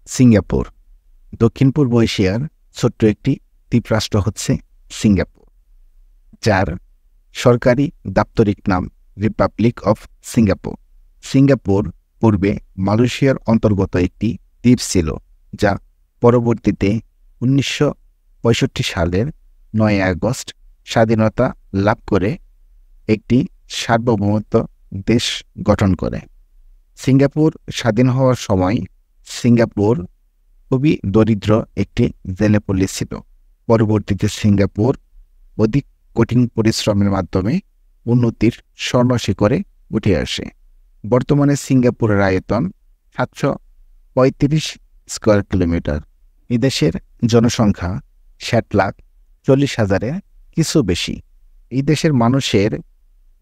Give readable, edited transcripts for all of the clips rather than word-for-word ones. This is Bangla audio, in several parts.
সিঙ্গাপুর দক্ষিণ পূর্ব এশিয়ার ছোট্ট একটি দ্বীপরাষ্ট্র হচ্ছে সিঙ্গাপুর, যার সরকারি দাপ্তরিক নাম রিপাবলিক অফ সিঙ্গাপুর। সিঙ্গাপুর পূর্বে মালয়েশিয়ার অন্তর্গত একটি দ্বীপ ছিল, যা পরবর্তীতে 1965 সালের 9 আগস্ট স্বাধীনতা লাভ করে একটি সার্বভৌমত্ব দেশ গঠন করে। সিঙ্গাপুর স্বাধীন হওয়ার সময় সিঙ্গাপুর খুবই দরিদ্র একটি জেলেপল্লী ছিল। পরবর্তীতে সিঙ্গাপুর অধিক কঠিন পরিশ্রমের মাধ্যমে উন্নতির স্বর্ণশিখরে উঠে আসে। বর্তমানে সিঙ্গাপুরের আয়তন 735 স্কয়ার কিলোমিটার। এই দেশের জনসংখ্যা 60,40,000-এর কিছু বেশি। এই দেশের মানুষের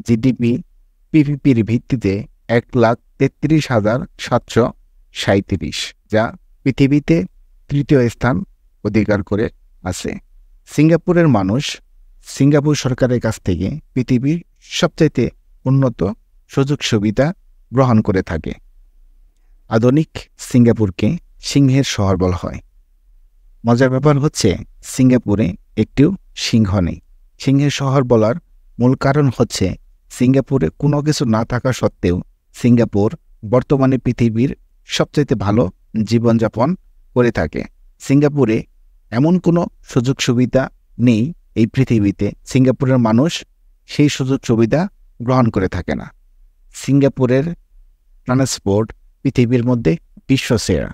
জিডিপি পিপিপির ভিত্তিতে 1,33,737, যা পৃথিবীতে তৃতীয় স্থান অধিকার করে আছে। সিঙ্গাপুরের মানুষ সিঙ্গাপুর সরকারের কাছ থেকে পৃথিবীর সবচাইতে উন্নত সুযোগ সুবিধা গ্রহণ করে থাকে। আধুনিক সিঙ্গাপুরকে সিংহের শহর বলা হয়। মজার ব্যাপার হচ্ছে, সিঙ্গাপুরে একটিও সিংহ নেই। সিংহের শহর বলার মূল কারণ হচ্ছে, সিঙ্গাপুরে কোনো কিছু না থাকা সত্ত্বেও সিঙ্গাপুর বর্তমানে পৃথিবীর সবচাইতে ভালো জীবনযাপন করে থাকে। সিঙ্গাপুরে এমন কোনো সুযোগ সুবিধা নেই এই পৃথিবীতে, সিঙ্গাপুরের মানুষ সেই সুযোগ সুবিধা গ্রহণ করে থাকে না। সিঙ্গাপুরের ট্রান্সপোর্ট পৃথিবীর মধ্যে বিশ্বসেরা।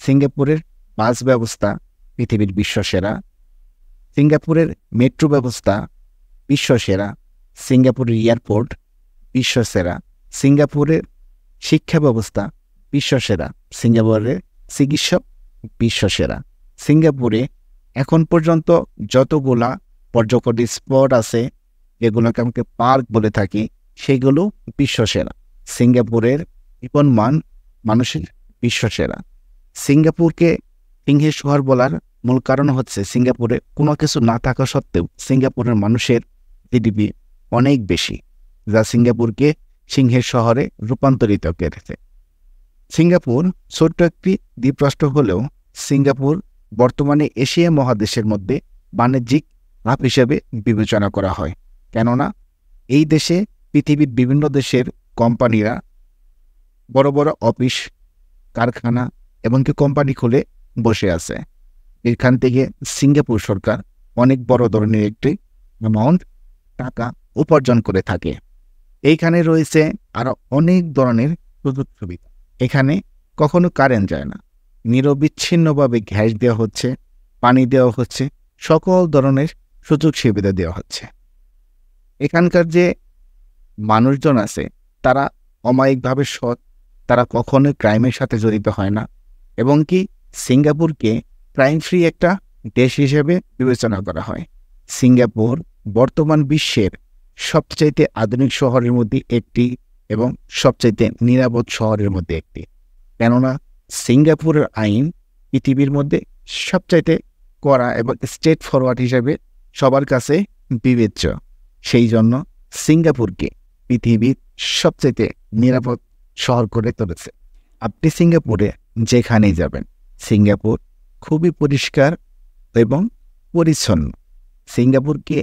সিঙ্গাপুরের বাস ব্যবস্থা পৃথিবীর বিশ্বসেরা। সিঙ্গাপুরের মেট্রো ব্যবস্থা বিশ্বসেরা। সিঙ্গাপুরের এয়ারপোর্ট বিশ্বসেরা। সিঙ্গাপুরের শিক্ষা ব্যবস্থা বিশ্বসেরা। সিঙ্গাপুরের চিকিৎসক বিশ্বসেরা। সিঙ্গাপুরে এখন পর্যন্ত যতগুলা পর্যটন স্পট আছে, যেগুলোকে আমরা পার্ক বলে থাকি, সেগুলো বিশ্বসেরা। সিঙ্গাপুরের জীবনমান মানুষের বিশ্বসেরা। সিঙ্গাপুরকে সিংহের শহর বলার মূল কারণ হচ্ছে, সিঙ্গাপুরে কোনো কিছু না থাকা সত্ত্বেও সিঙ্গাপুরের মানুষের জিডিপি অনেক বেশি, যা সিঙ্গাপুরকে সিংহের শহরে রূপান্তরিত করেছে। সিঙ্গাপুর ছোট্ট একটি দ্বীপরাষ্ট্র হলেও সিঙ্গাপুর বর্তমানে এশিয়া মহাদেশের মধ্যে বাণিজ্যিক হাব হিসেবে বিবেচনা করা হয়, কেননা এই দেশে পৃথিবীর বিভিন্ন দেশের কোম্পানিরা বড় বড় অফিস, কারখানা এমনকি কোম্পানি খুলে বসে আছে। এখান থেকে সিঙ্গাপুর সরকার অনেক বড় ধরনের একটি অ্যামাউন্ট টাকা উপার্জন করে থাকে। এইখানে রয়েছে আরও অনেক ধরনের সুযোগ সুবিধা। এখানে কখনো কারেন্ট যায় না, নিরবিচ্ছিন্নভাবে গ্যাস দেওয়া হচ্ছে, পানি দেওয়া হচ্ছে, সকল ধরনের সুযোগ সুবিধা দেওয়া হচ্ছে। এখানকার যে মানুষজন আছে তারা অমায়িকভাবে সৎ, তারা কখনোই ক্রাইমের সাথে জড়িত হয় না, এবং কি সিঙ্গাপুরকে ক্রাইম ফ্রি একটা দেশ হিসেবে বিবেচনা করা হয়। সিঙ্গাপুর বর্তমান বিশ্বের সবচাইতে আধুনিক শহরের মধ্যে একটি এবং সবচাইতে নিরাপদ শহরের মধ্যে একটি, কেননা সিঙ্গাপুরের আইন পৃথিবীর মধ্যে সবচাইতে কড়া এবং স্ট্রেট ফরওয়ার্ড হিসেবে সবার কাছে বিবেচ্য। সেই জন্য সিঙ্গাপুরকে পৃথিবীর সবচাইতে নিরাপদ শহর করে তুলেছে। আপনি সিঙ্গাপুরে যেখানেই যাবেন, সিঙ্গাপুর খুবই পরিষ্কার এবং পরিচ্ছন্ন। সিঙ্গাপুরকে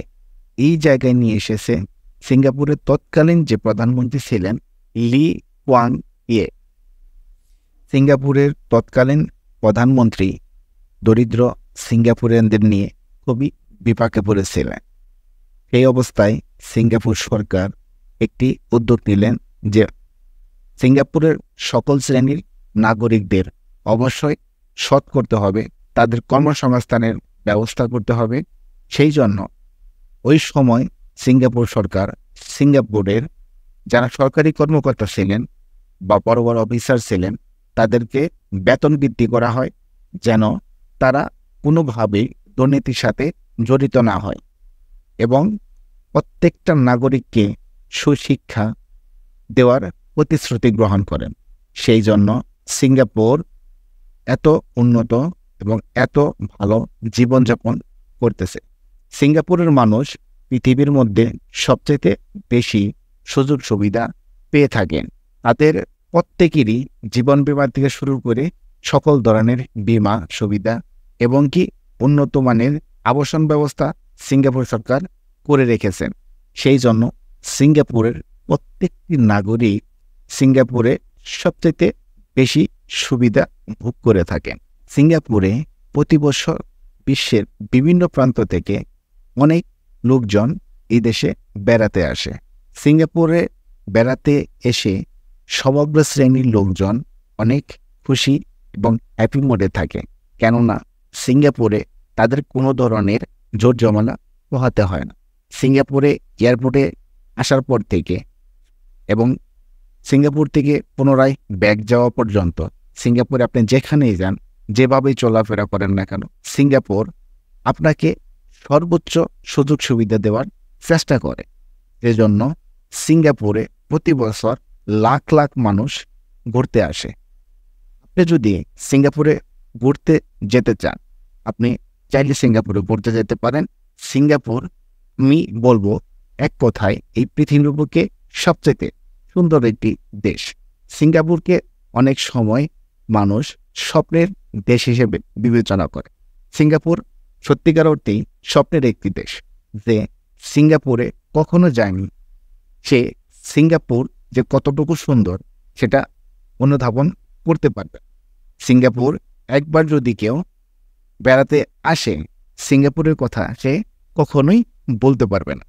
এই জায়গায় নিয়ে এসেছে সিঙ্গাপুরের তৎকালীন যে প্রধানমন্ত্রী ছিলেন, লি কুয়াং ইয়ে। সিঙ্গাপুরের তৎকালীন প্রধানমন্ত্রী দরিদ্র সিঙ্গাপুরিয়ানদের নিয়ে খুবই বিপাকে পড়েছিলেন। এই অবস্থায় সিঙ্গাপুর সরকার একটি উদ্যোগ নিলেন যে সিঙ্গাপুরের সকল শ্রেণীর নাগরিকদের অবশ্যই সৎ করতে হবে, তাদের কর্মসংস্থানের ব্যবস্থা করতে হবে। সেই জন্য ওই সময় সিঙ্গাপুর সরকার সিঙ্গাপুরের যারা সরকারি কর্মকর্তা ছিলেন বা বড় বড় অফিসার ছিলেন, তাদেরকে বেতন বৃদ্ধি করা হয়, যেন তারা কোনোভাবেই দুর্নীতির সাথে জড়িত না হয়, এবং প্রত্যেকটা নাগরিককে সুশিক্ষা দেওয়ার প্রতিশ্রুতি গ্রহণ করেন। সেই জন্য সিঙ্গাপুর এত উন্নত এবং এত ভালো জীবনযাপন করতেছে। সিঙ্গাপুরের মানুষ পৃথিবীর মধ্যে সবচেয়ে বেশি সুযোগ সুবিধা পেয়ে থাকেন। তাদের প্রত্যেকেরই জীবন বীমা থেকে শুরু করে সকল ধরনের বীমা সুবিধা এবং কি উন্নত মানের আবাসন ব্যবস্থা সিঙ্গাপুর সরকার করে রেখেছেন। সেই জন্য সিঙ্গাপুরের প্রত্যেকটি নাগরিক সিঙ্গাপুরে সবচেয়ে বেশি সুবিধা ভোগ করে থাকেন। সিঙ্গাপুরে প্রতি বছর বিশ্বের বিভিন্ন প্রান্ত থেকে অনেক লোকজন এই দেশে বেড়াতে আসে। সিঙ্গাপুরে বেড়াতে এসে সমগ্র শ্রেণীর লোকজন অনেক খুশি এবং হ্যাপি মোডে থাকে, কেননা সিঙ্গাপুরে তাদের কোনো ধরনের জোর জমানা পোহাতে হয় না। সিঙ্গাপুরে এয়ারপোর্টে আসার পর থেকে এবং সিঙ্গাপুর থেকে পুনরায় ব্যাক যাওয়া পর্যন্ত সিঙ্গাপুরে আপনি যেখানেই যান, যেভাবেই চলাফেরা করেন না কেন, সিঙ্গাপুর আপনাকে সর্বোচ্চ সুযোগ সুবিধা দেওয়ার চেষ্টা করে। এজন্য সিঙ্গাপুরে প্রতি বছর লাখ লাখ মানুষ ঘুরতে আসে। আপনি যদি সিঙ্গাপুরে ঘুরতে যেতে চান, আপনি চাইলে সিঙ্গাপুরে ঘুরতে যেতে পারেন। সিঙ্গাপুর আমি বলবো এক কথায় এই পৃথিবীর বুকে সবচেয়ে সুন্দর একটি দেশ। সিঙ্গাপুরকে অনেক সময় মানুষ স্বপ্নের দেশ হিসেবে বিবেচনা করে। সিঙ্গাপুর সত্যিকার অর্থেই স্বপ্নের একটি দেশ। যে সিঙ্গাপুরে কখনো যায়নি, সে সিঙ্গাপুর যে কতটুকু সুন্দর সেটা অনুধাবন করতে পারবে। সিঙ্গাপুর একবার যদি কেউ বেড়াতে আসে, সিঙ্গাপুরের কথা সে কখনোই বলতে পারবে না।